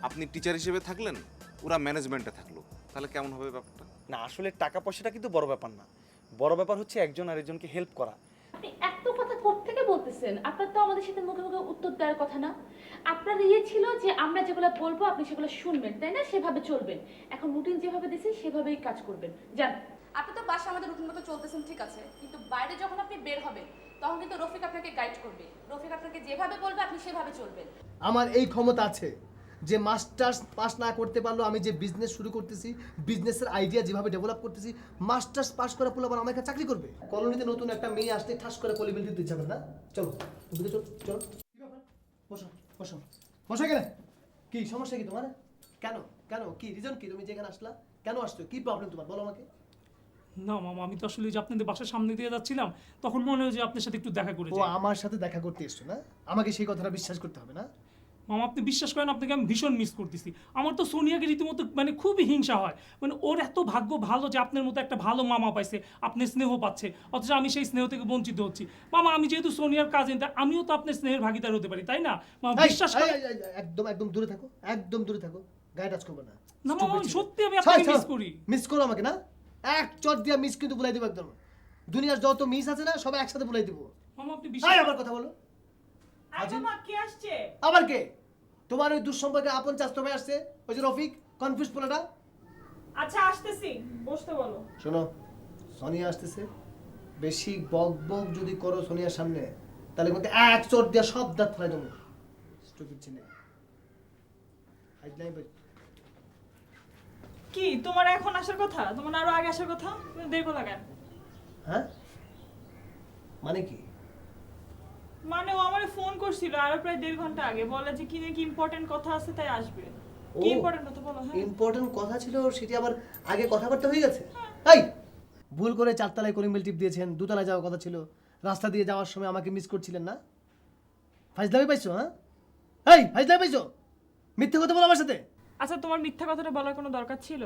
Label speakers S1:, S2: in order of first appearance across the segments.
S1: আপনি টিচার হিসেবে থাকলেন, ওরা ম্যানেজমেন্টে থাকলো, তাহলে কেমন হবে ব্যাপারটা?
S2: না আসলে টাকা পয়সাটা কিন্তু বড় ব্যাপার না, বড় ব্যাপার হচ্ছে একজন আরেকজনকে হেল্প করা।
S3: আপনি এত কথা কোত্থেকে বলতেছেন? আপনার তো আমাদের সাথে মুখে মুখে উত্তর দেওয়ার কথা না। আপনার ইয়ে ছিল যে আমরা যেগুলো বলবো আপনি সেগুলো শুনবেন, তাই না? সেভাবে চলবেন। এখন রুটিন যেভাবে দিয়েছি সেভাবেই কাজ করবেন। যান।
S4: আপনি তো বাসা আমাদের রুটিন মতো চলতেছেন, ঠিক আছে, কিন্তু বাইরে যখন আপনি বের হবেন তখন কিন্তু রফিক আপনাকে গাইড করবে। রফিক আপনাকে যেভাবে বলবে আপনি সেভাবে চলবেন।
S5: আমার এই ক্ষমতা আছে যে মাস্টার্স পাস না করতে পারলো আমি যে বিজনেস শুরু করতেছি, বিজনেসের আইডিয়া যেভাবে ডেভেলপ করতেছি, মাস্টার্স পাস করা পুরো আবার আমার কাছে চাকরি করবে। কলোনিতে নতুন একটা মেয়ে আসলে ঠাস করে কলিবিল দিতে যাবে না। চলো তুমি চলো চলো, কি ব্যাপার? বসো বসো বসো। কেন, কি সমস্যা কি তোমার? কেন কেন কি রিজন কি? তুমি যেখানে আসলা কেন আসছো, কি প্রবলেম তোমার বলো আমাকে।
S6: না মামা, আমি তো আসলে যে আপনাদের বাসার সামনে দিয়ে যাচ্ছিলাম, তখন মনে হয় যে আপনার সাথে একটু দেখা করে
S5: ও
S6: যাই।
S5: আমার সাথে দেখা করতে এসছো না? আমাকে সেই কথাটা বিশ্বাস করতে হবে না।
S6: মামা আপনি বিশ্বাস করেন, আপনাকে আমি ভীষণ মিস করতেছি। আমার তো সোনিয়াকে রীতিমতো মানে খুবই হিংসা হয়। মানে ওর এত ভাগ্য ভালো যে আপনার মতো একটা ভালো মামা পাইছে, আপনি স্নেহ পাচ্ছে, অথচ আমি সেই স্নেহ থেকে বঞ্চিত হচ্ছি। মামা আমি যেহেতু সোনিয়ার কাজিন, তা আমিও তো আপনার স্নেহের ভাগিদার হতে পারি, তাই না? মামা বিশ্বাস করেন।
S5: একদম একদম দূরে থাকো, একদম দূরে থাকো, গায়ে টাচ করবে না।
S6: না মামা সত্যি আমি আপনাকে মিস করি।
S5: মিস করো আমাকে না? এক চট দিয়া মিস কিন্তু বুলাই দেবো একদম। দুনিয়ার যত মিস আছে না সবাই একসাথে বুলাই দেবো।
S6: মামা আপনি
S5: আয়
S6: বিশ্বাস
S5: আবার কথা বলো।
S7: মামা কে আসছে?
S5: আবার কে? তোমার ওই দুঃসম্পর্কে আপন চাস্তো ভাই আসছে, ওই যে রফিক, কনফিউজ পোলাটা।
S7: আচ্ছা আসতেছি, বসতে বলো।
S5: শোনো, সোনিয়া আসতেছে, বেশি বক বক যদি করো সোনিয়ার সামনে, তাহলে কিন্তু এক চট দিয়া সব দাঁত ফেলাই দেবো। স্টুপিড ছেলে। হাইডলাই ভাই।
S7: কি তোমার এখন আসার কথা? তোমার আরো আগে আসার কথা, দেখো লাগান।
S5: হ্যাঁ মানে কি?
S7: মানে ও আমারে ফোন করছিল আরো প্রায় 1.5 ঘন্টা আগে, বলে যে কি নাকি ইম্পর্টেন্ট কথা আছে তাই আসবে।
S5: ও,
S7: কি ইম্পর্টেন্ট কথা বলো? হ্যাঁ
S5: ইম্পর্টেন্ট কথা ছিল, সেটি আবার আগে কথাবার্তা হয়ে গেছে। এই ভুল করে 4 তলায় কলিং বেল টিপ দিয়েছেন, 2 তলায় যাওয়ার কথা ছিল, রাস্তা দিয়ে যাওয়ার সময় আমাকে মিস করছিলেন না? ফাইজলামি পাইছো? হ্যাঁ এই ফাইজলামি পাইছো? মিথ্যে কথা বলো আমার সাথে।
S7: আচ্ছা তোমার মিথ্যা কথাটা বলার কোনো দরকার ছিল?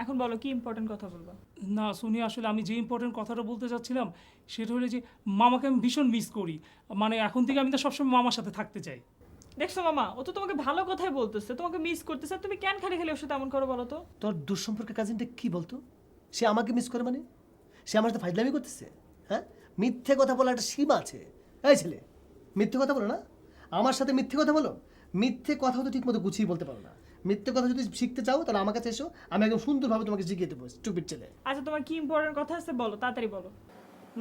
S7: এখন বলো কি ইম্পর্টেন্ট কথা বলবা।
S6: না সোনিয়া, আসলে আমি যে ইম্পর্টেন্ট কথাটা বলতে চাচ্ছিলাম সেটা হলো যে মামাকে আমি ভীষণ মিস করি। মানে এখন থেকে আমি তো সবসময় মামার সাথে থাকতে চাই।
S7: দেখছো মামা, ও তো তোমাকে ভালো কথাই বলতেছে, তোমাকে মিস করতেছে, আর তুমি কেন খালি খালি ওর সাথে এমন করো বলো তো?
S5: তোর দুঃসম্পর্কের কাজিনটা কি বলতো? সে আমাকে মিস করে মানে? সে আমার সাথে ফাইজলামি করতেছে? হ্যাঁ, মিথ্যে কথা বলার একটা সীমা আছে। এই ছেলে, মিথ্যে কথা বলো না, আমার সাথে মিথ্যে কথা বলো। মিথ্যে কথা তো ঠিক মতো গুছিয়ে বলতে পারো না। মিথ্যে কথা যদি শিখতে চাও তাহলে আমার কাছে এসো, আমি একদম সুন্দরভাবে তোমাকে শিখিয়ে দেবো। স্টুপিড ছেলে।
S7: আচ্ছা তোমার কি ইম্পর্টেন্ট কথা আছে বলো, তাড়াতাড়ি বলো।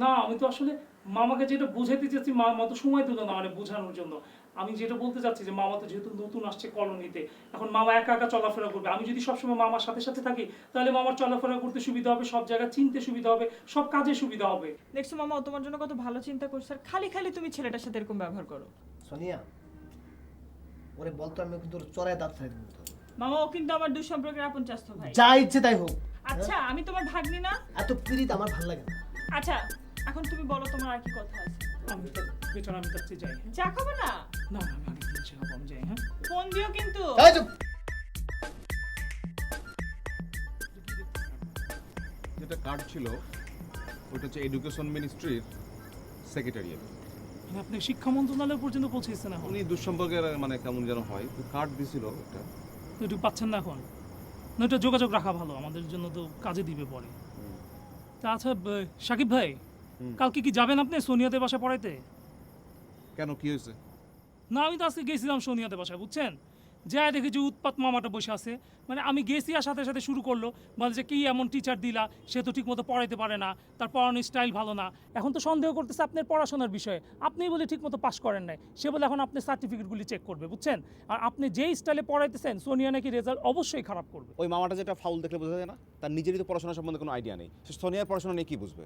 S6: না আমি তো আসলে মামাকে যেটা বোঝাতে চাচ্ছি, মামা তো সময় দিল না মানে বোঝানোর জন্য। আমি যেটা বলতে চাচ্ছি যে মামা তো যেহেতু নতুন আসছে কলোনিতে, এখন মামা একা একা চলাফেরা করবে। আমি যদি সবসময় মামার সাথে সাথে থাকি তাহলে মামার চলাফেরা করতে সুবিধা হবে, সব জায়গা চিনতে সুবিধা হবে, সব কাজে সুবিধা হবে।
S7: দেখছো মামা, ও তোমার জন্য কত ভালো চিন্তা করছে, আর খালি খালি তুমি ছেলেটার সাথে এরকম ব্যবহার করো।
S5: সোনিয়া, ওরে বলতো আমি কিন্তু ওর চড়ায় দাঁত ফেলে দেবো।
S7: মামা ও কিন্তু আমার দুঃসম্পর্কের আপন চাস্তো ভাই।
S5: যা ইচ্ছে তাই হোক।
S7: আচ্ছা আমি তোমার ভাগ্নি না?
S5: এত পীড়িত আমার ভালো লাগে না।
S7: আচ্ছা এখন তুমি বলো তোমার আর কি কথা আছে।
S6: আমি বেটার আমি কাছে যাই। হ্যাঁ?
S7: চা খাবে না?
S6: না না আমি আগে থেকে সেখানে আমি যাই। হ্যাঁ
S7: ফোন দিও কিন্তু।
S5: এই চুপ।
S1: যেটা কার্ড ছিল ওটা হচ্ছে এডুকেশন মিনিস্ট্রির সেক্রেটারিয়েট।
S6: মানে আপনি শিক্ষা মন্ত্রণালয় পর্যন্ত পৌঁছেছেন এখন?
S1: উনি দুঃসম্পর্কের মানে কেমন যেন হয়, তো কার্ড দিছিল ওটা।
S6: তো একটু পাচ্ছেন না এখন? না এটা যোগাযোগ রাখা ভালো, আমাদের জন্য তো কাজে দিবে পরে। তা আচ্ছা সাকিব ভাই, কালকে কি যাবেন আপনি সোনিয়াদের বাসায় পড়াইতে?
S1: কেন, কি হয়েছে?
S6: না আমি তো আজকে গেছিলাম সোনিয়াদের বাসায়, বুঝছেন, যা দেখি যে উৎপাত মামাটা বসে আছে। মানে আমি গেছি আর সাথে সাথে শুরু করলো বলে যে কি এমন টিচার দিলা, সে তো ঠিক মতো পড়াইতে পারে না, তার পড়ানোর স্টাইল ভালো না। এখন তো সন্দেহ করতেছে আপনার পড়াশোনার বিষয়ে, আপনি বলে ঠিক মতো পাস করেন নাই, সে বলে এখন আপনার সার্টিফিকেটগুলি চেক করবে, বুঝছেন। আর আপনি যেই স্টাইলে পড়াইতেছেন সোনিয়া নাকি রেজাল্ট অবশ্যই খারাপ করবে।
S1: ওই মামাটা যেটা ফাউল দেখলে বোঝা যায় না, তার নিজেরই তো পড়াশোনা সম্বন্ধে কোনো আইডিয়া নেই, সে সোনিয়ার পড়াশোনা নিয়ে কী বুঝবে?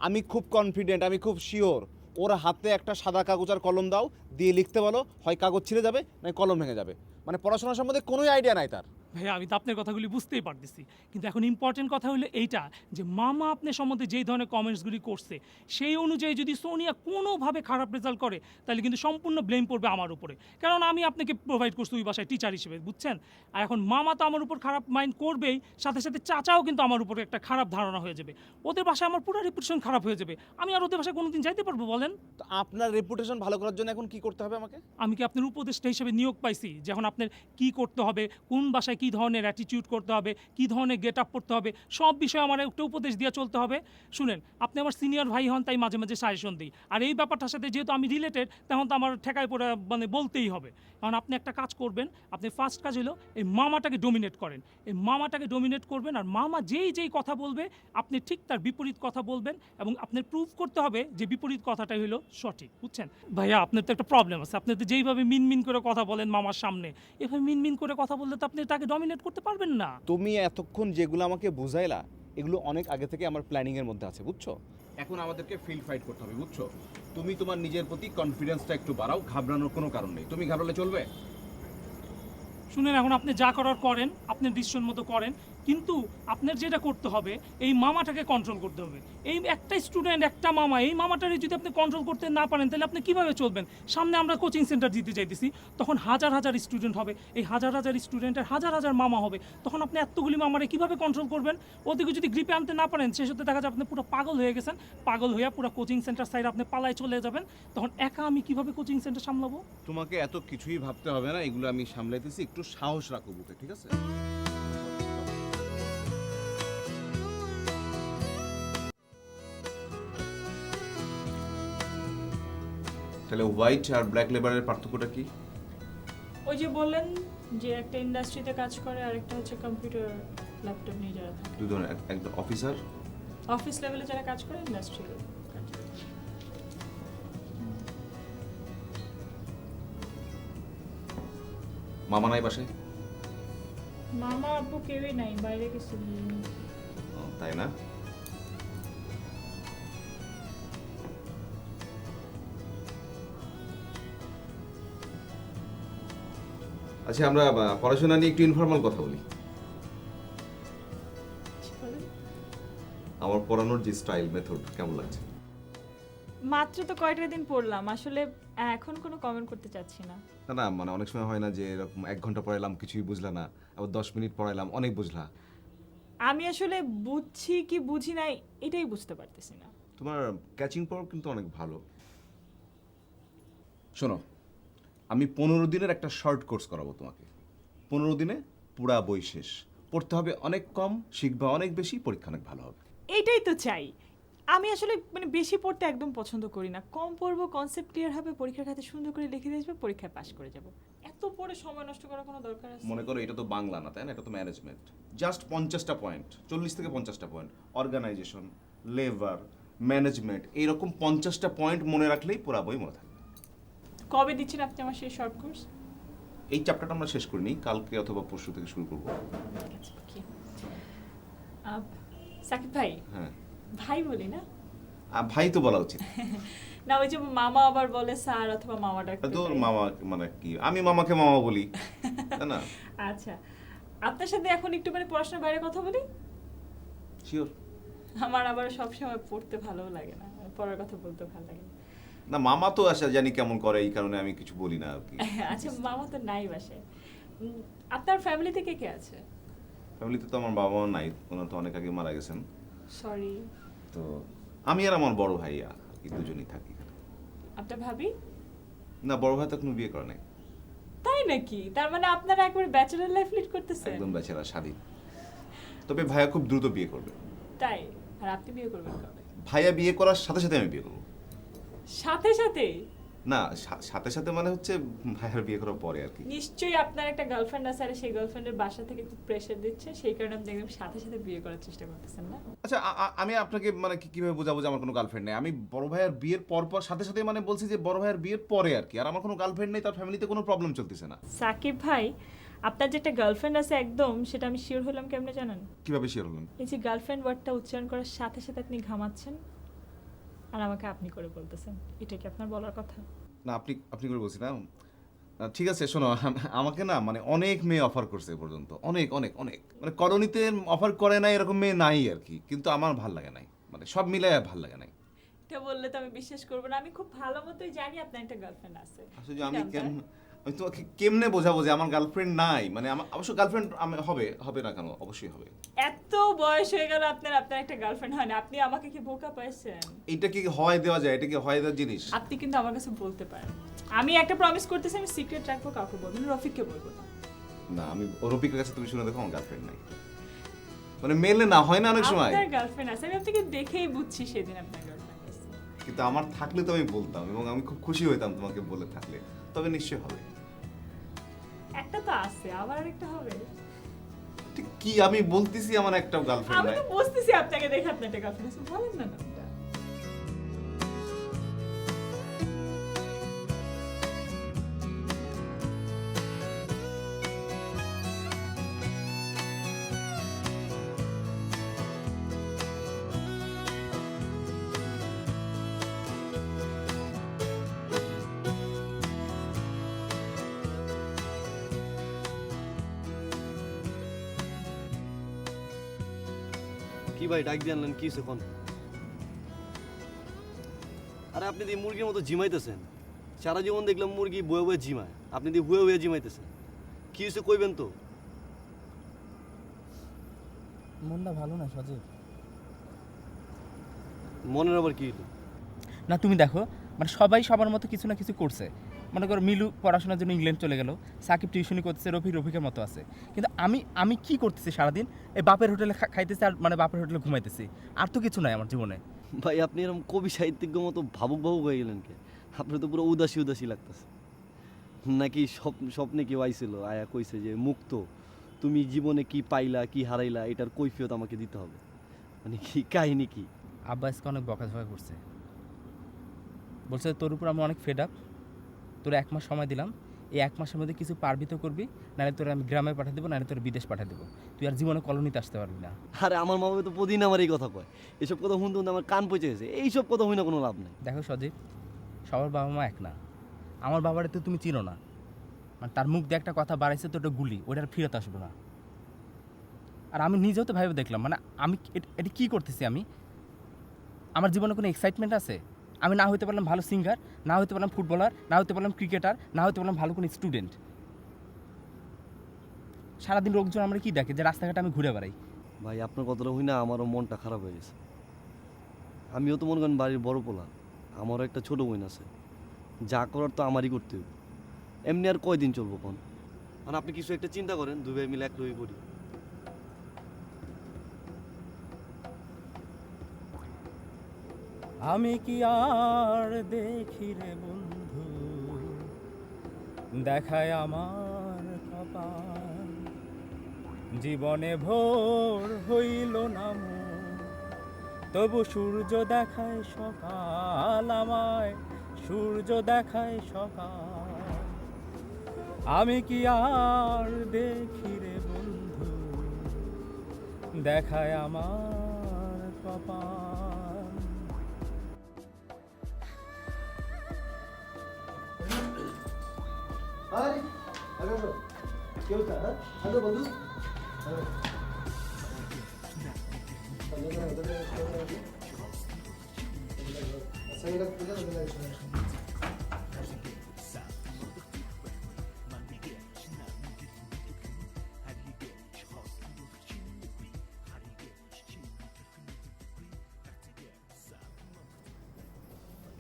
S1: আমি খুব কনফিডেন্ট, আমি খুব শিওর, ওর হাতে একটা সাদা কাগজ আর কলম দাও, দিয়ে লিখতে বলো, হয় কাগজ ছিঁড়ে যাবে নয় কলম ভেঙে যাবে। মানে পড়াশোনা সম্বন্ধে কোনোই আইডিয়া নাই তার।
S6: ভাইয়া আমি তো আপনার কথাগুলি বুঝতেই পারতেছি, কিন্তু এখন ইম্পর্টেন্ট কথা হলো এইটা যে মামা আপনার সম্বন্ধে যেই ধরনের কমেন্টসগুলি করছে সেই অনুযায়ী যদি সোনিয়া কোনোভাবে খারাপ রেজাল্ট করে তাহলে কিন্তু সম্পূর্ণ ব্লেম পড়বে আমার উপরে, কারণ আমি আপনাকে প্রোভাইড করছি ওই বাসায় টিচার হিসেবে, বুঝছেন? আর এখন মামা তো আমার উপর খারাপ মাইন্ড করবেই, সাথে সাথে চাচাও কিন্তু আমার উপরে একটা খারাপ ধারণা হয়ে যাবে, ওদের বাসায় আমার পুরো রেপুটেশন খারাপ হয়ে যাবে, আমি আর ওদের বাসায় কোনোদিন যাইতে পারবো বলেন?
S1: তো আপনার রেপুটেশন ভালো করার জন্য এখন কি করতে হবে আমাকে?
S6: আমি কি আপনার উপদেষ্টা হিসেবে নিয়োগ পাইছি যে এখন আপনার কী করতে হবে, কোন বাসায় কী ধরনের অ্যাটিটিউড করতে হবে, কী ধরনের গেট আপ করতে হবে, সব বিষয়ে আমার একটা উপদেশ দিয়ে চলতে হবে? শুনেন, আপনি আমার সিনিয়র ভাই হন, তাই মাঝে মাঝে সাজেশন দিই, আর এই ব্যাপারটার সাথে যেহেতু আমি রিলেটেড তখন তো আমার ঠেকায় পড়ে মানে বলতেই হবে। কারণ আপনি একটা কাজ করবেন, আপনি ফার্স্ট কাজ হলো এই মামাটাকে ডোমিনেট করেন, এই মামাটাকে ডোমিনেট করবেন, আর মামা যেই কথা বলবে আপনি ঠিক তার বিপরীত কথা বলবেন, এবং আপনার প্রুভ করতে হবে যে বিপরীত কথাটাই হলো সঠিক, বুঝছেন? ভাইয়া আপনার তো একটা প্রবলেম আছে, আপনি তো যেইভাবে মিনমিন করে কথা বলেন মামার সামনে, এভাবে মিনমিন করে কথা বললে তো আপনি তাকে ডমিনেট করতে পারবেন না।
S1: তুমি এতক্ষণ যেগুলো আমাকে বুঝাইলা এগুলো অনেক আগে থেকে আমার প্ল্যানিংয়ের মধ্যে আছে, বুঝছো? এখন আমাদেরকে ফিল্ড ফাইট করতে হবে, বুঝছো? তুমি তোমার নিজের প্রতি কনফিডেন্সটা একটু বাড়াও, ঘাবড়ানোর কোনো কারণ নেই। তুমি ঘাবড়ালে চলবে?
S6: শুনেন, এখন আপনি যা করার করেন, আপনার ডিসিশন মতো করেন, কিন্তু আপনার যেটা করতে হবে এই মামাটাকে কন্ট্রোল করতে হবে। এই একটা স্টুডেন্ট, একটা মামা, এই মামাটারে যদি আপনি কন্ট্রোল করতে না পারেন তাহলে আপনি কীভাবে চলবেন? সামনে আমরা কোচিং সেন্টার দিতে চাইতেছি, তখন হাজার হাজার স্টুডেন্ট হবে, এই হাজার হাজার স্টুডেন্টের হাজার হাজার মামা হবে, তখন আপনি এতগুলি মামারে কীভাবে কন্ট্রোল করবেন? ওদিকে যদি গ্রিপে আনতে না পারেন শেষ হতে দেখা যায় আপনি পুরো পাগল হয়ে গেছেন, পাগল হয়ে পুরো কোচিং সেন্টার সাইড আপনি পালায় চলে যাবেন, তখন একা আমি কীভাবে কোচিং সেন্টার সামলাবো?
S1: তোমাকে এত কিছুই ভাবতে হবে না, এগুলো আমি সামলাইতেছি। একটু সাহস রাখো বুকে, ঠিক আছে? তাহলে হোয়াইট আর ব্ল্যাক লেবারের পার্থক্যটা কি?
S7: ওই যে বললেন যে একটা ইন্ডাস্ট্রিতে কাজ করে আর একটা হচ্ছে কম্পিউটার ল্যাপটপ নিয়ে যারা থাকে,
S1: দুই ধরনের, একদম অফিসার।
S7: অফিস লেভেলে যারা কাজ করে, ইন্ডাস্ট্রি
S1: মামা নাই বাসায়?
S7: মামা আব্বু কেউই নাই, বাইরে গেছে।
S1: ও, তাই না? আচ্ছা, আমরা পড়াশোনা নিয়ে একটু ইনফর্মাল কথা বলি। আমার পড়ানোর যে স্টাইল, মেথড কেমন লাগছে?
S7: মাত্র তো কয়টা দিন পড়লাম, আসলে এখন কোনো কমেন্ট করতে চাচ্ছি না।
S1: না না, মানে অনেক সময় হয় না যে এরকম 1 ঘন্টা পড়াইলাম কিছুই বুঝলা না, আবার 10 মিনিট পড়াইলাম অনেক বুঝলা।
S7: আমি আসলে বুঝছি কি বুঝি নাই এটাই বুঝতে পারতেছি না।
S1: তোমার ক্যাচিং পাওয়ার কিন্তু অনেক ভালো। শোনো, আমি 15 দিনের একটা শর্ট কোর্স করাবো তোমাকে। 15 দিনে পুরা বই শেষ, পড়তে হবে অনেক কম, শিখবা অনেক বেশি, পরীক্ষা অনেক ভালো হবে।
S7: এইটাই তো চাই। আমি আসলে মানে বেশি পড়তে একদম পছন্দ করি না, কম পড়বো, কনসেপ্ট ক্লিয়ার হবে, পরীক্ষার খাতে সুন্দর করে লিখে দিয়ে আসবো, পরীক্ষায় পাশ করে যাব। এত পড়ে সময় নষ্ট করার কোনো দরকার আছে?
S1: মনে করো এটা তো বাংলা না, তাই না? এটা তো ম্যানেজমেন্ট। জাস্ট 50টা পয়েন্ট, 40 থেকে 50টা পয়েন্ট, অর্গানাইজেশন, লেবার, ম্যানেজমেন্ট, এইরকম 50টা পয়েন্ট মনে রাখলেই পুরা বই মনে থাকবে।
S7: কবে দিচ্ছেন আপনি আমার সেই শর্ট কোর্স?
S1: এই চ্যাপ্টারটা আমরা শেষ করিনি, কালকে অথবা পরশু থেকে শুরু করবো।
S7: সাকিব ভাই,
S1: হ্যাঁ,
S7: ভাই বলি না?
S1: ভাই তো বলা উচিত।
S7: না ওই যে মামা আবার বলে স্যার অথবা মামা ডাকতে
S1: তো
S7: পারি।
S1: মামা মানে কি, আমি মামাকে মামা বলি, তাই না?
S7: আচ্ছা, আপনার সাথে এখন একটু মানে পড়াশোনার বাইরে কথা বলি।
S1: শিওর।
S7: আমার আবার সবসময় পড়তে ভালো লাগে না, পড়ার কথা বলতে ভালো লাগে না।
S1: না, মামা তো আসা জানি কেমন করে, এই কারণে আমি কিছু বলি না আর কি।
S7: আচ্ছা, মামা তো নাই বাসায়। আপনার ফ্যামিলিতে কে কে আছে?
S1: ফ্যামিলিতে তো আমার বাবা মা নাই, ওনারা তো অনেক আগে মারা গেছেন।
S7: সরি।
S1: তো আমি আর আমার বড় ভাই আর কি দুজনেই থাকি।
S7: আপনার ভাবি?
S1: না, বড় ভাই তো কোনো বিয়ে করে নাই।
S7: তাই নাকি? তার মানে আপনারা একবার ব্যাচেলর লাইফ লিড করতেছেন?
S1: একদম ব্যাচেলার, স্বাধীন। তবে ভাইয়া খুব দ্রুত বিয়ে করবে।
S7: তাই? আর আপনি বিয়ে করবেন কবে?
S1: ভাইয়া বিয়ে করার সাথে সাথে আমি বিয়ে করবো।
S7: সাথে সাথে?
S1: না, সাথে সাথে মানে হচ্ছে ভাইয়ার বিয়ে করার পরে আর কি।
S7: নিশ্চয়ই আপনার একটা গার্লফ্রেন্ড আছে, আর সেই গার্লফ্রেন্ডের বাসা থেকে খুব প্রেশার দিচ্ছে, সেই কারণে আপনি একদম সাথে সাথে বিয়ে করার চেষ্টা করতেছেন না?
S1: আচ্ছা, আমি আপনাকে মানে কিভাবে বোঝাবো যে আমার কোনো গার্লফ্রেন্ড নেই? আমি বড় ভাইয়ের বিয়ের পর সাথে সাথে মানে বলছি যে বড় ভাইয়ের বিয়ের পরে আর কি। আর আমার কোনো গার্লফ্রেন্ড নেই, তার ফ্যামিলিতে কোনো প্রবলেম চলতেছে না।
S7: সাকিব ভাই, আপনার যে একটা গার্লফ্রেন্ড আছে একদম, সেটা আমি শিওর হলাম কেমনে জানেন?
S1: কিভাবে শিওর হলেন?
S7: এই যে গার্লফ্রেন্ড ওয়ার্ডটা উচ্চারণ করার সাথে সাথে আপনি ঘামাচ্ছেন আর আমাকে আপনি করে বলতেছেন, এটা কি আপনার বলার কথা?
S1: না, আপনি করে বলছি না। ঠিক আছে শোনো, আমাকে না মানে অনেক মেয়ে অফার করছে এ পর্যন্ত, অনেক অনেক অনেক, মানে কলোনিতে অফার করে নাই এরকম মেয়ে নাই আর কি, কিন্তু আমার ভাল লাগে নাই, মানে সব মিলাই ভাল লাগে নাই।
S7: এটা বললে তো আমি বিশ্বাস করবো না। আমি খুব ভালো মতোই জানি আপনার একটা গার্লফ্রেন্ড আছে।
S1: আসলে
S7: কি
S1: আমি
S7: নাম তার?
S1: আমি তোমাকে কেমনে বোঝাবো যে আমার গার্লফ্রেন্ড নাই, মানে আমার অবশ্য গার্লফ্রেন্ড হবে, হবে না কেন, অবশ্যই হবে।
S7: এত বয়স হয়ে গেল আপনার একটা গার্লফ্রেন্ড হয় না, আপনি আমাকে কি বোকা পাইছেন?
S1: এটা কি হয় দেওয়া যায়? এটা কি হয় দেওয়ার জিনিস?
S7: আপনি কিন্তু আমার কাছে বলতে পারেন। আমি একটা প্রমিস করতেছি, আমি সিক্রেট রাখবো, কাউকে বলবো না, রফিককে বলবো না।
S1: না, আমি রফিকের কাছে তুমি শুনে দেখো আমার গার্লফ্রেন্ড নাই, মানে মেলে না হয় না অনেক সময়।
S7: আপনার গার্লফ্রেন্ড আছে, আমি আপনাকে দেখেই বুঝছি সেদিন আপনার গার্লফ্রেন্ড আছে।
S1: কিন্তু আমার থাকলে তো আমি বলতাম এবং আমি খুব খুশি হইতাম তোমাকে বলে থাকলে, তবে নিশ্চয়ই হবে।
S7: একটা তো আছে, আবার আরেকটা হবে।
S1: ঠিক কি আমি বলতেছি আমার একটা গার্লফ্রেন্ড
S7: আমি
S1: নাই।
S7: তো বুঝতেছি আপনাকে দেখে আপনার একটা গার্লফ্রেন্ড আছে, বলেন না নামটা।
S8: কি ভাই ডাক দিয়ে আনলেন, কি হয়েছে কোন? আরে আপনি দিয়ে মুরগির মতো জিমাইতেছেন, সারা জীবন দেখলাম মুরগি বয়ে বয়ে জিমায়, আপনি দিয়ে হুয়ে হুয়ে জিমাইতেছেন, কি হয়েছে কইবেন তো?
S9: মনটা ভালো না সজীব।
S8: মনের আবার কি হলো?
S9: না তুমি দেখো, মানে সবাই সবার মতো কিছু না কিছু করছে। মনে করো মিলু পড়াশোনার জন্য ইংল্যান্ড চলে গেল, সাকিব টিউশনি করতেছে, রফিকের মতো আছে। কিন্তু আমি কি করতেছি সারাদিন? এই বাপের হোটেলে খাইতেছি আর মানে বাপের হোটেলে ঘুমাইতেছি, আর তো কিছু নাই আমার জীবনে।
S8: ভাই আপনি এরকম কবি সাহিত্যিক মতো ভাবুক ভাবুক হয়ে গেলেন কে? আপনি তো পুরো উদাসী উদাসী লাগতেছে। নাকি স্বপ্নে কেউ আইছিল, আয়া কইছে যে মুক্ত, তুমি জীবনে কি পাইলা কি হারাইলা এটার কৈফিয়ত আমাকে দিতে হবে, মানে কি কাহিনী কি?
S9: আব্বা আজকে অনেক বকাঝকা করছে, বলছে তোর উপর আমি অনেক ফেড আপ, তোর 1 মাস সময় দিলাম, এই 1 মাসের মধ্যে কিছু পারবি তো করবি, নাহলে তোর আমি গ্রামে পাঠিয়ে দেবো, নাহলে তোর বিদেশ পাঠিয়ে দেবো, তুই আর জীবনে কলোনিতে আসতে পারবি না।
S8: আরে আমার মা বাবা তো প্রতিদিন আমার এই কথা কয়, এসব কথা শুনতে শুনতে আমার কান পচে গেছে, এইসব কথা হই না কোনো লাভ নেই।
S9: দেখো সজীব, সবার বাবা মা এক না। আমার বাবারে তো তুমি চিনো না, মানে তার মুখ দিয়ে একটা কথা বাড়াইছে তো ওটা গুলি, ওটার ফিরত আসবো না। আর আমি নিজেও তো ভাইবে দেখলাম, মানে আমি এটা কী করতেছি আমি? আমার জীবনে কোনো এক্সাইটমেন্ট আছে? আমি না হইতে পারলাম ভালো সিঙ্গার, না হইতে পারলাম ফুটবলার, না হইতে পারলাম ক্রিকেটার, না হইতে পারলাম ভালো কোনো স্টুডেন্ট। সারাদিন লোকজন আমরা কি দেখে যে রাস্তাঘাটে আমি ঘুরে বেড়াই।
S8: ভাই আপনার কথাটা হই না আমারও মনটা খারাপ হয়ে গেছে। আমিও তো মনে করেন বাড়ির বড় পোলা, আমারও একটা ছোট বোন আছে, যা করার তো আমারই করতে হবে। এমনি আর কয়দিন চলবো কোন? মানে আপনি কিছু একটা চিন্তা করেন, দুই ভাই মিলে এক লই করি।
S9: আমি কি আর দেখি রে বন্ধু, দেখায় আমার কপাল, জীবনে ভোর হইল না মোর, তবু সূর্য দেখায় সকাল, আমায় সূর্য দেখায় সকাল। আমি কি আর দেখি রে বন্ধু, দেখায় আমার কপাল।
S5: আরে হ্যালো কি হচ্ছে? হ্যাঁ হ্যালো বন্ধু।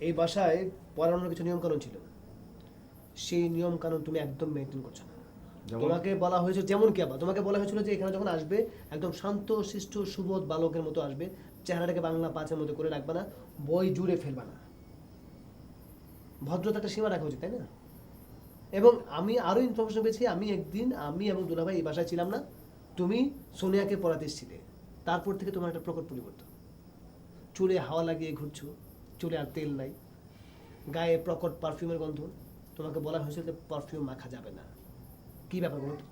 S5: এই বাসায় পড়ানোর কিছু নিয়মকানুন ছিল, সেই নিয়মকানুন তুমি একদম মেনটেন করছো না। তোমাকে বলা হয়েছে যেমন কি আবার তোমাকে বলা হয়েছিল যে এখানে যখন আসবে একদম শান্ত শিষ্ট সুবোধ বালকের মতো আসবে, চেহারাটাকে বাংলা 5-এর মধ্যে করে রাখবা না, বই জুড়ে ফেলবা না। ভদ্রতা একটা সীমা রাখা উচিত, তাই না? এবং আমি আরও ইনফরমেশন পেয়েছি, আমি এবং দুলাভাই এই বাসায় ছিলাম না, তুমি সোনিয়াকে পড়াতে এসেছিলে, তারপর থেকে তোমার একটা প্রকট পরিবর্তন। চুলে হাওয়া লাগিয়ে ঘুরছো, চুলে আর তেল নাই, গায়ে প্রকট পারফিউমের গন্ধ। তোমাকে বলা হয়েছিল যে পারফিউম মাখা যাবে না। কি ব্যাপার বলো তো?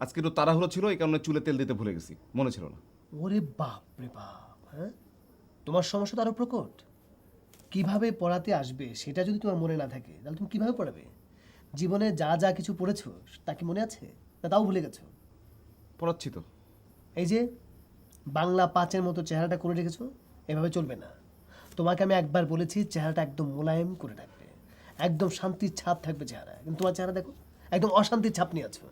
S1: আজকে একটু তাড়াহুড়ো ছিল, এই কারণে চুলে তেল দিতে ভুলে গেছি, মনে ছিল না।
S5: ওরে বাপ রে বাপ, হ্যাঁ তোমার সমস্যা তো আরো প্রকট। কিভাবে পড়াতে আসবে সেটা যদি তোমার মনে না থাকে তাহলে তুমি কিভাবে পড়াবে? জীবনে যা যা কিছু পড়েছো তা কি মনে আছে, না তাও ভুলে গেছো?
S1: পড়াচ্ছি তো।
S5: এই যে বাংলা 5-এর মতো চেহারাটা করে রেখেছো, এভাবে চলবে না। তোমাকে আমি একবার বলেছি চেহারাটা একদম মোলায়েম করে রাখবে, একদম শান্তির ছাপ থাকবে চেহারা, কিন্তু তোমার চেহারা দেখো একদম অশান্তির ছাপ নিয়ে আছো।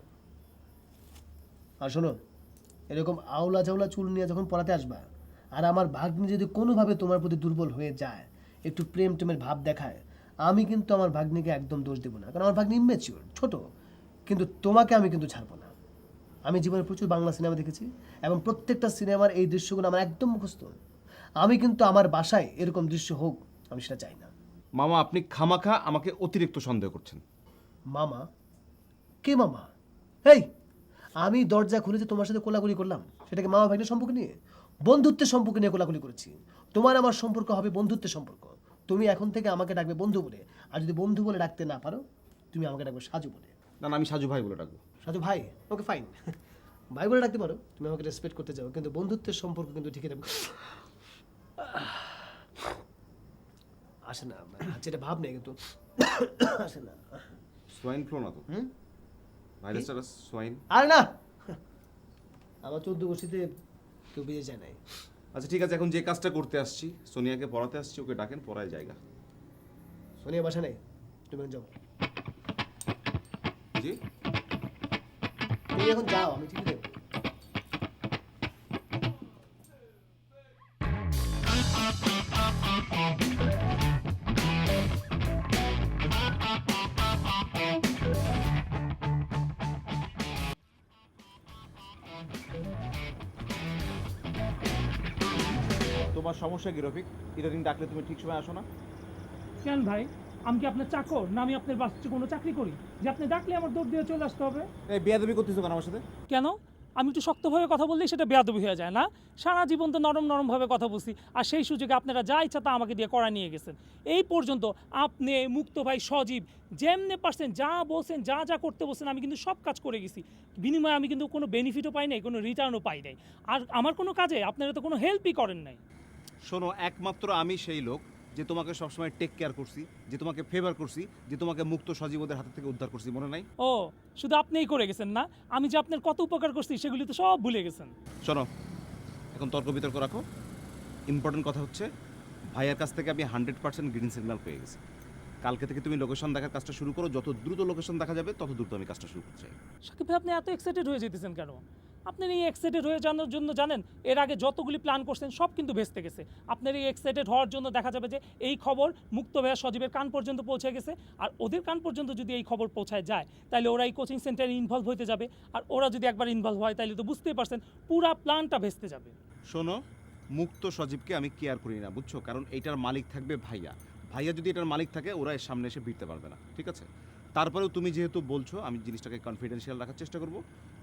S5: আর শোনো, এরকম আওলা ঝাওলা চুল নিয়ে যখন পড়াতে আসবা, আর আমার ভাগ্নি যদি কোনোভাবে তোমার প্রতি দুর্বল হয়ে যায়, একটু প্রেম টেমের ভাব দেখায়, আমি কিন্তু আমার ভাগ্নিকে একদম দোষ দেবো না, কারণ আমার ভাগ্নি ইম্যাচিওর, ছোট। কিন্তু তোমাকে আমি কিন্তু ছাড়বো না। আমি জীবনে প্রচুর বাংলা সিনেমা দেখেছি এবং প্রত্যেকটা সিনেমার এই দৃশ্যগুলো আমার একদম মুখস্থ। আমি কিন্তু আমার বাসায় এরকম দৃশ্য হোক, আমি সেটা চাই না।
S1: মামা, আপনি খামাখা আমাকে অতিরিক্ত সন্দেহ করছেন।
S5: মামা? কে মামা? এই, আমি দরজা খুলেছি তোমার সাথে কোলাকুলি করলাম, সেটাকে মামা ভাইনের সম্পর্ক নিয়ে? বন্ধুত্বের সম্পর্ক নিয়ে কোলাকুলি করেছি। তোমার আমার সম্পর্ক হবে বন্ধুত্বের সম্পর্ক। তুমি এখন থেকে আমাকে ডাকবে বন্ধু বলে, আর যদি বন্ধু বলে ডাকতে না পারো, তুমি আমাকে ডাকবে সাজু বলে।
S1: না না, আমি সাজু ভাই বলে ডাকবো।
S5: সাজু ভাই? ওকে ফাইন, ভাই বলে ডাকতে পারো, তুমি আমাকে রেসপেক্ট করতে চাও, কিন্তু বন্ধুত্বের সম্পর্ক কিন্তু ঠিকই রাখবো। আসে না, যেটা ভাব নেই কিন্তু আসে না।
S1: সোয়াইন ফ্লু না তো? ভাইরাসটা সোয়াইন?
S5: আর না, আমার 14 গোষ্ঠীতে কেউ বেঁচে যায় নাই।
S1: আচ্ছা ঠিক আছে, এখন যে কাজটা করতে আসছি, সোনিয়াকে পড়াতে আসছি, ওকে ডাকেন, পড়ায় জায়গা।
S5: সোনিয়া বাসা নেই, তুমি এখন যাও।
S1: জি?
S5: তুমি এখন যাও, আমি ঠিক দেবো।
S1: তোমার সমস্যা কি রফিক? ইদানিং ডাকলে তুমি ঠিক সময় আসো না?
S6: কেন ভাই, আমি কি আপনার চাকর, না আমি আপনার বাচ্চা কোনো চাকরি করি যে আপনি ডাকলে আমার দৌড় দিয়ে চলে আসতে হবে?
S1: এই বেয়াদবি করতেছো কেন আমার সাথে?
S6: কেন? আমি একটু শক্তভাবে কথা বললেই সেটা বেয়াদবি হয়ে যায় না? সারা জীবন তো নরম নরমভাবে কথা বলছি, আর সেই সুযোগে আপনারা যা ইচ্ছা তা আমাকে দিয়ে করা নিয়ে গেছেন। এই পর্যন্ত আপনি, মুক্ত ভাই, সজীব, যেমনে পারছেন যা বলছেন, যা যা করতে বলছেন, আমি কিন্তু সব কাজ করে গেছি। বিনিময়ে আমি কিন্তু কোনো বেনিফিটও পাই নাই, কোনো রিটার্নও পাই নাই। আর আমার কোনো কাজে আপনারা তো কোনো হেল্পই করেন নাই।
S1: শোনো, একমাত্র আমি সেই লোক যে তোমাকে সবসময় টেক কেয়ার করছি, যে তোমাকে ফেভার করছি, যে তোমাকে মুক্ত সজীবদের হাত থেকে উদ্ধার করছি, মনে নাই?
S6: ও, শুধু আপনিই করে গেছেন না? আমি যে আপনার কত উপকার করছি সেগুলি তো সব ভুলে গেছেন।
S1: শোনো, এখন তর্ক বিতর্ক রাখো। ইম্পর্টেন্ট কথা হচ্ছে, ভাইয়ের কাছ থেকে আমি 100% গ্রিন সিগন্যাল পেয়ে গেছি। কালকে থেকে তুমি লোকেশন দেখার কাজটা শুরু করো। যত দ্রুত লোকেশন দেখা যাবে তত দ্রুত আমি কাজটা শুরু করতে চাই।
S6: সাকিব ভাই, আপনি এত এক্সাইটেড হয়ে যেতেছেন কেন? আপনার এই এক্সাইটেড হয়ে যাওয়ার জন্য জানেন এর আগে যতগুলি প্ল্যান করছেন সব কিন্তু ভেস্তে গেছে। আপনার এই এক্সাইটেড হওয়ার জন্য দেখা যাবে যে এই খবর মুক্ত ভাইয়া সজীবের কান পর্যন্ত পৌঁছে গেছে, আর ওদের কান পর্যন্ত যদি এই খবর পৌঁছায় যায় তাহলে ওরা এই কোচিং সেন্টারে ইনভলভ হতে যাবে, আর ওরা যদি একবার ইনভলভ হয় তাহলে তো বুঝতেই পারছেন পুরা প্ল্যানটা ভেস্তে যাবে।
S1: শোনো, মুক্ত সজীবকে আমি কেয়ার করি না, বুঝছো? কারণ এইটার মালিক থাকবে ভাইয়া। ভাইয়া যদি এটার মালিক থাকে, ওরা এর সামনে এসে ভিড়তে পারবে না, ঠিক আছে? তারপরেও তুমি যেহেতু বলছো, আমি জিনিসটাকে কনফিডেন্সিয়াল রাখার চেষ্টা করব।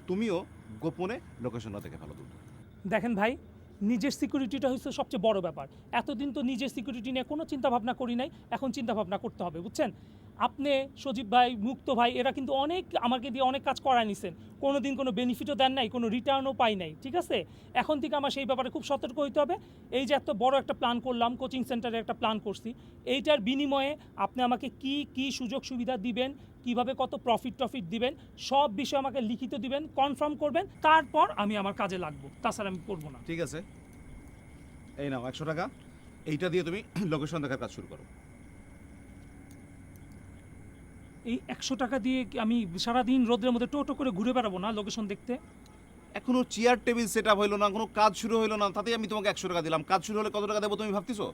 S1: তুমিও গোপনে লোকেশনটা দেখে ভালো তুলবে।
S6: দেখেন ভাই, নিজের সিকিউরিটিটা হচ্ছে সবচেয়ে বড় ব্যাপার। এতদিন তো নিজের সিকিউরিটি নিয়ে কোনো চিন্তা ভাবনা করি নাই, এখন চিন্তা ভাবনা করতে হবে, বুঝছেন? আপনি, সজীব ভাই, মুক্ত ভাই, এরা কিন্তু অনেক আমাকে দিয়ে অনেক কাজ করায় নিছেন, কোনো দিন কোনো বেনিফিটও দেন নাই, কোনো রিটার্নও পাই নাই, ঠিক আছে? এখন থেকে আমার সেই ব্যাপারে খুব সতর্ক হইতে হবে। এই যে এত বড় একটা প্ল্যান করলাম, কোচিং সেন্টারে একটা প্ল্যান করছি, এইটার বিনিময়ে আপনি আমাকে কি কি সুযোগ সুবিধা দিবেন, কিভাবে কত প্রফিট দিবেন, সব বিষয়ে আমাকে লিখিত দিবেন, কনফার্ম করবেন, তারপর আমি আমার কাজে লাগবো, তাছাড়া আমি করবো না।
S1: ঠিক আছে, এই নাও 100 টাকা। এইটা দিয়ে তুমি লোকেশন দেখার কাজ শুরু করো।
S6: এই 100 টাকা দিয়ে কি আমি সারাদিন রোদের মধ্যে টোটো করে ঘুরে বেড়াবো না লোকেশন দেখতে?
S1: এখনো চেয়ার টেবিল সেট আপ হইলো না, কোনো কাজ শুরু হইলো না, তাতেই আমি তোমাকে 100 টাকা দিলাম। কাজ শুরু হলে কত টাকা দেবো তুমি ভাবতেছো?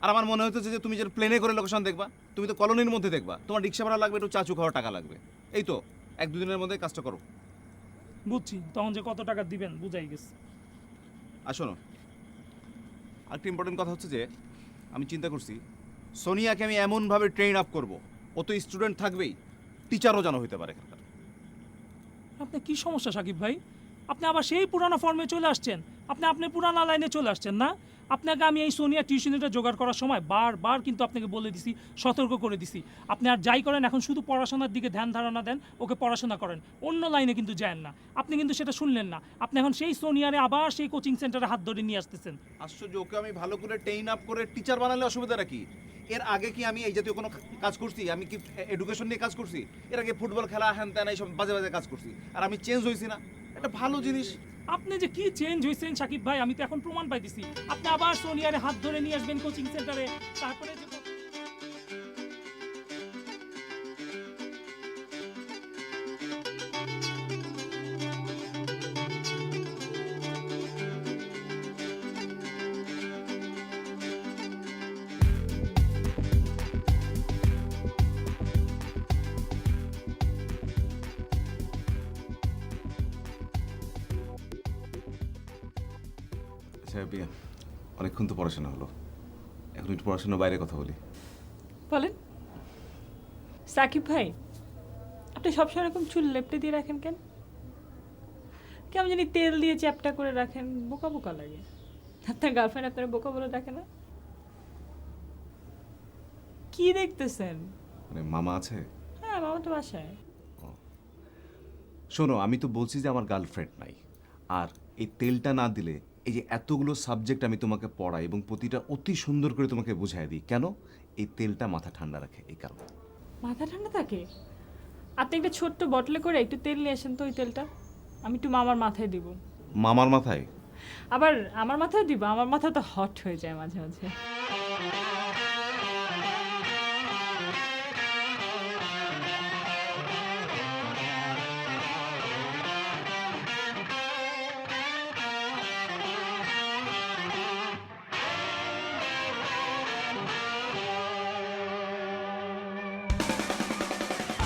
S1: আর আমার মনে হইতেছে যে তুমি যে প্লেনে করে লোকেশন দেখবা, তুমি তো কলোনির মধ্যে দেখবা, তোমার রিক্সা ভাড়া লাগবে, একটু চাচু খাওয়ার টাকা লাগবে। এই তো 1-2 দিনের মধ্যে কাজটা করো।
S6: বুঝছি, তখন যে কত টাকা দিবেন বুঝাই গেছে।
S1: আর শোনো, আরেকটা ইম্পর্টেন্ট কথা হচ্ছে যে আমি চিন্তা করছি সোনিয়াকে আমি এমনভাবে ট্রেন আপ করবো, ও তো স্টুডেন্ট থাকবেই, টিচারও যেন হইতে পারে এখানকার।
S6: আপনার কি সমস্যা সাকিব ভাই? আপনি আবার সেই পুরানো ফর্মে চলে আসছেন, আপনি পুরানো লাইনে চলে আসছেন না? আপনাকে আমি এই সোনিয়া টিউশনিটা জোগাড় করার সময় বারবার কিন্তু আপনাকে বলে দিছি, সতর্ক করে দিছি, আপনি আর যাই করেন এখন শুধু পড়াশোনার দিকে ধ্যান ধারণা দেন, ওকে পড়াশোনা করেন, অন্য লাইনে কিন্তু যান না। আপনি কিন্তু সেটা শুনলেন না, আপনি এখন সেই সোনিয়ারে আবার সেই কোচিং সেন্টারে হাত ধরে নিয়ে আসতেছেন।
S1: আশ্চর্য, ওকে আমি ভালো করে ট্রেন আপ করে টিচার বানালে অসুবিধা নাকি? এর আগে কি আমি এই জাতীয় কোনো কাজ করছি? আমি কি এডুকেশন নিয়ে কাজ করছি? এর আগে ফুটবল খেলা হ্যান ত্যান এইসব বাজে বাজে কাজ করছি, আর আমি চেঞ্জ হয়েছি না? এটা ভালো জিনিস।
S6: আপনি যে কি চেঞ্জ হয়েছেন সাকিব ভাই, আমি তো এখন প্রমাণ পাইতেছি। আপনি আবার সোনিয়ারে হাত ধরে নিয়ে আসবেন কোচিং সেন্টারে, তারপরে যে
S1: আচ্ছা বিয়া, অনেকক্ষণ তো পড়াশোনা হলো, এখন একটু পড়াশোনার বাইরে কথা বলি।
S7: বলেন সাকিব ভাই, আপনি সবসময় এরকম চুল লেপটে দিয়ে রাখেন কেন? কেমন জানি তেল দিয়ে চ্যাপটা করে রাখেন, বোকা বোকা লাগে। আপনার গার্লফ্রেন্ড আপনার বোকা বলে ডাকে না? কি দেখতেছেন?
S1: মানে মামা আছে?
S7: হ্যাঁ, মামা তো বাসায়।
S1: শোনো, আমি তো বলছি যে আমার গার্লফ্রেন্ড নাই, আর এই তেলটা না দিলে এই যে এতগুলো সাবজেক্ট আমি তোমাকে পড়াই এবং প্রতিটা অতি সুন্দর করে তোমাকে বুঝাই দিই, কেন? এই তেলটা মাথা ঠান্ডা রাখে, এই কারণে।
S7: মাথা ঠান্ডা থাকে? আপনি একটা ছোট্ট বটলে করে একটু তেল নিয়ে আসেন তো, ওই তেলটা আমি একটু মামার মাথায় দিব।
S1: মামার মাথায়?
S7: আবার আমার মাথায় দিব? আমার মাথা তো হট হয়ে যায় মাঝে মাঝে।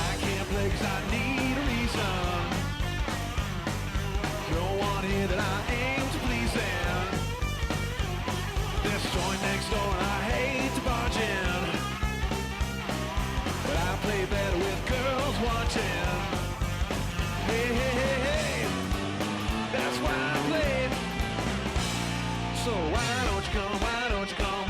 S10: I can't play 'cause I need a reason. You're one here that I aim to pleasing. There's a joint next door and I hate to barge in, but I play better with girls watching. Hey, hey, hey, hey, that's why I play. So why don't you come, why don't you come